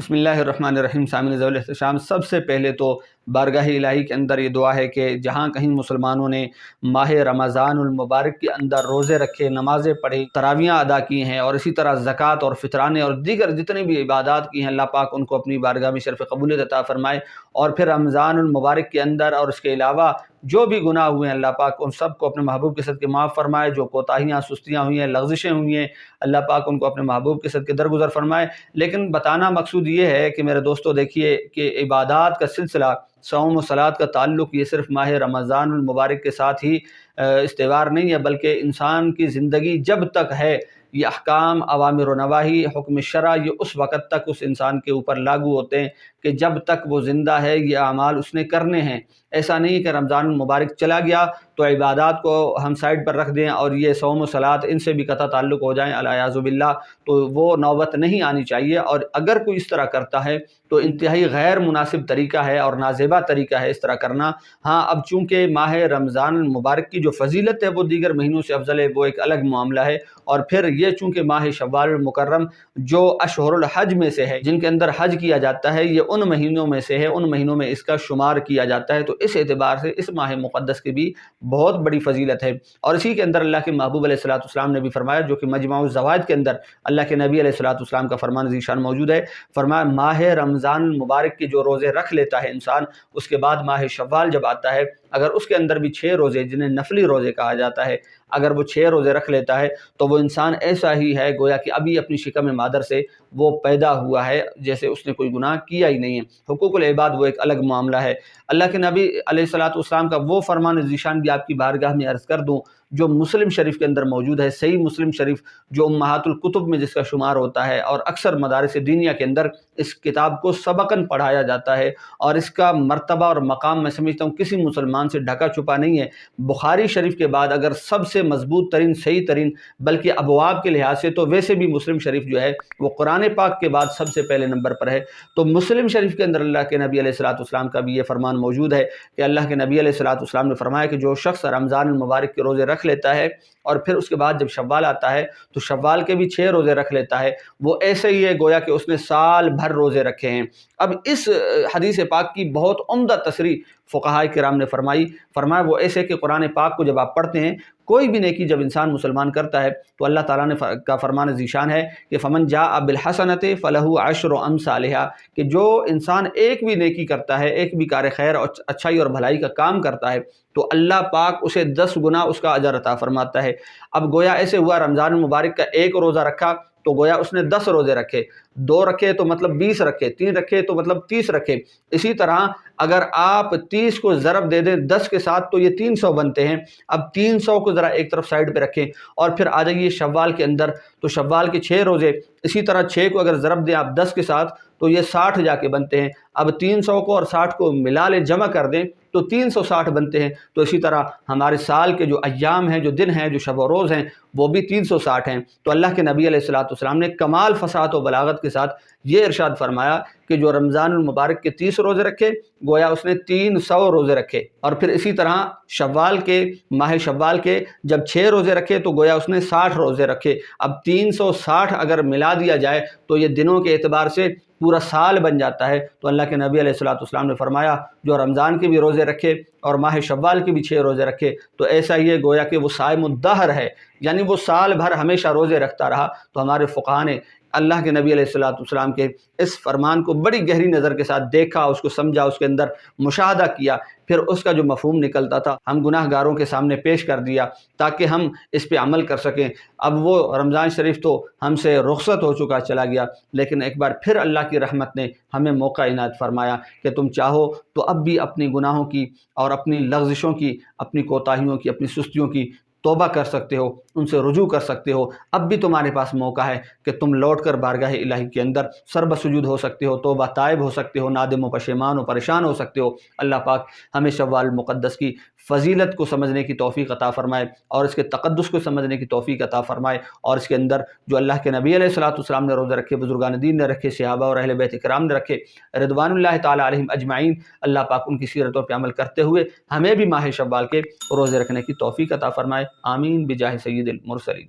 بسم اللہ الرحمن الرحیم۔ سامعین ذوال احترام، سب سے پہلے تو بارگاہ الہی کے اندر یہ دعا ہے کہ جہاں کہیں مسلمانوں نے ماہ رمضان المبارک کے اندر روزے رکھے، نمازیں پڑھی، تراویحاں ادا کی ہیں اور اسی طرح زکوٰۃ اور فطرانے اور دیگر جتنے بھی عبادات کی ہیں، اللہ پاک ان کو اپنی بارگاہ میں شرف قبولیت عطا فرمائے۔ اور پھر رمضان المبارک کے اندر اور اس کے علاوہ جو بھی گناہ ہوئے ہیں، اللہ پاک ان سب کو اپنے محبوب کے صدقے معاف فرمائے۔ جو کوتاہیاں، سستیاں ہوئی ہیں، لغزشیں ہوئی ہیں، اللہ پاک ان کو اپنے محبوب کے صدقے درگزر فرمائے۔ لیکن بتانا مقصود یہ ہے کہ میرے دوستو دیکھیے کہ عبادات کا سلسلہ، صوم و صلات کا تعلق یہ صرف ماہ رمضان المبارک کے ساتھ ہی استوار نہیں ہے، بلکہ انسان کی زندگی جب تک ہے، یہ احکام، اوامر و نواہی، حکم شرع، یہ اس وقت تک اس انسان کے اوپر لاگو ہوتے ہیں کہ جب تک وہ زندہ ہے یہ اعمال اس نے کرنے ہیں۔ ایسا نہیں کہ رمضان المبارک چلا گیا تو عبادات کو ہم سائڈ پر رکھ دیں اور یہ صوم و صلات ان سے بھی قطع تعلق ہو جائیں، الیاذ باللہ، تو وہ نوبت نہیں آنی چاہیے۔ اور اگر کوئی اس طرح کرتا ہے تو انتہائی غیر مناسب طریقہ ہے اور نازیبا طریقہ ہے اس طرح کرنا۔ ہاں، اب چونکہ ماہ رمضان المبارک کی جو فضیلت ہے وہ دیگر مہینوں سے افضل ہے، وہ ایک الگ معاملہ ہے۔ اور پھر یہ چونکہ ماہ شوال المکرم جو اشہر الحج میں سے ہے، جن کے اندر حج کیا جاتا ہے، یہ ان مہینوں میں سے ہے، ان مہینوں میں اس کا شمار کیا جاتا ہے، تو اس اعتبار سے اس ماہ مقدس کی بھی بہت بڑی فضیلت ہے۔ اور اسی کے اندر اللہ کے محبوب علیہ الصلوۃ والسلام نے بھی فرمایا، جو کہ مجمع الزوائد کے اندر اللہ کے نبی علیہ الصلوۃ والسلام کا فرمان ذیشان موجود ہے، فرمایا ماہ رمضان المبارک کے جو روزے رکھ لیتا ہے انسان، اس کے بعد ماہ شوال جب آتا ہے، اگر اس کے اندر بھی 6 روزے، جنہیں نفلی روزے کہا جاتا ہے، اگر وہ 6 روزے رکھ لیتا ہے تو وہ انسان ایسا ہی ہے گویا کہ ابھی اپنی شکم مادر سے وہ پیدا ہوا ہے، جیسے اس نے کوئی گناہ کیا ہی نہیں ہے۔ حقوق العباد وہ ایک الگ معاملہ ہے۔ اللہ کے نبی علیہ الصلوۃ والسلام کا وہ فرمان ذیشان بھی آپ کی بارگاہ میں عرض کر دوں، جو مسلم شریف کے اندر موجود ہے، صحیح مسلم شریف، جو امہات الکتب میں جس کا شمار ہوتا ہے، اور اکثر مدارس دینیہ کے اندر اس کتاب کو سبقاً پڑھایا جاتا ہے، اور اس کا مرتبہ اور مقام میں سمجھتا ہوں کسی مسلمان سے ڈھکا چھپا نہیں ہے۔ بخاری شریف کے بعد اگر سب سے مضبوط ترین، صحیح ترین، بلکہ ابواب کے لحاظ سے تو ویسے بھی مسلم شریف جو ہے وہ قرآن پاک کے بعد سب سے پہلے نمبر پر ہے، تو مسلم شریف کے اندر اللہ کے نبی علیہ الصلوۃ والسلام کا بھی یہ فرمان موجود ہے کہ اللہ کے نبی علیہ الصلوۃ والسلام نے فرمایا کہ جو شخص رمضان المبارک کے روزے رکھ لیتا ہے اور پھر اس کے بعد جب شوال آتا ہے تو شوال کے بھی 6 روزے رکھ لیتا ہے، وہ ایسے ہی ہے گویا کہ اس نے سال بھر روزے رکھے ہیں۔ اب اس حدیث پاک کی بہت عمدہ تصریح فقہائے کرام نے فرمایا وہ ایسے کہ قرآن پاک کو جب آپ پڑھتے ہیں، کوئی بھی نیکی جب انسان مسلمان کرتا ہے تو اللہ تعالیٰ نے کا فرمان ذیشان ہے کہ فمن جاء بالحسنۃ فلہ عشر امثالھا، کہ جو انسان ایک بھی نیکی کرتا ہے، ایک بھی کار خیر اور اچھائی اور بھلائی کا کام کرتا ہے، تو اللہ پاک اسے 10 گنا اس کا اجر عطا فرماتا ہے۔ اب گویا ایسے ہوا رمضان المبارک کا ایک روزہ رکھا تو گویا اس نے 10 روزے رکھے، 2 رکھے تو مطلب 20 رکھے، 3 رکھے تو مطلب 30 رکھے۔ اسی طرح اگر آپ 30 کو ضرب دے دیں 10 کے ساتھ تو یہ 300 بنتے ہیں۔ اب 300 کو ذرا ایک طرف سائڈ پہ رکھیں اور پھر آ جائیے شوال کے اندر، تو شوال کے 6 روزے، اسی طرح 6 کو اگر ضرب دیں آپ 10 کے ساتھ تو یہ 60 جا کے بنتے ہیں۔ اب 300 کو اور 60 کو ملا لیں، جمع کر دیں تو 360 بنتے ہیں۔ تو اسی طرح ہمارے سال کے جو ایام ہیں، جو دن ہیں، جو شب و روز ہیں، وہ بھی 360 ہیں۔ تو اللہ کے نبی علیہ الصلوۃ والسلام نے کمال فصاحت و بلاغت کے ساتھ یہ ارشاد فرمایا کہ جو رمضان المبارک کے 30 روزے رکھے گویا اس نے 300 روزے رکھے، اور پھر اسی طرح شوال کے، ماہ شوال کے جب 6 روزے رکھے تو گویا اس نے 60 روزے رکھے۔ اب 360 اگر ملا دیا جائے تو یہ دنوں کے اعتبار سے پورا سال بن جاتا ہے۔ تو اللہ کے نبی علیہ الصلوۃ والسلام نے فرمایا جو رمضان کے بھی روزے رکھے اور ماہ شوال کے بھی 6 روزے رکھے تو ایسا ہی ہے گویا کہ وہ صائم الدہر ہے، یعنی وہ سال بھر ہمیشہ روزے رکھتا رہا۔ تو ہمارے فقہاء نے اللہ کے نبی علیہ الصلوۃ والسلام کے اس فرمان کو بڑی گہری نظر کے ساتھ دیکھا، اس کو سمجھا، اس کے اندر مشاہدہ کیا، پھر اس کا جو مفہوم نکلتا تھا ہم گناہ گاروں کے سامنے پیش کر دیا تاکہ ہم اس پہ عمل کر سکیں۔ اب وہ رمضان شریف تو ہم سے رخصت ہو چکا چلا گیا، لیکن ایک بار پھر اللہ کی رحمت نے ہمیں موقع عنایت فرمایا کہ تم چاہو تو اب بھی اپنی گناہوں کی اور اپنی لغزشوں کی، اپنی کوتاہیوں کی، اپنی سستیوں کی توبہ کر سکتے ہو، ان سے رجوع کر سکتے ہو۔ اب بھی تمہارے پاس موقع ہے کہ تم لوٹ کر بارگاہ الہی کے اندر سر بسجود ہو سکتے ہو، توبہ طائب ہو سکتے ہو، نادم و پشیمان و پریشان ہو سکتے ہو۔ اللہ پاک ہمیں شوال مقدس کی فضیلت کو سمجھنے کی توفیق عطا فرمائے اور اس کے تقدس کو سمجھنے کی توفیق عطا فرمائے، اور اس کے اندر جو اللہ کے نبی علیہ الصلوۃ والسلام نے روزہ رکھے، بزرگان دین نے رکھے، صحابہ اور اہل بیت کرام نے رکھے رضوان اللہ تعالی علیہم اجمعین، اللہ پاک ان کی سیرتوں پہ عمل کرتے ہوئے ہمیں بھی ماہ شوال کے روزے رکھنے کی توفیق عطا فرمائے۔ آمین بجاہ سید المرسلین۔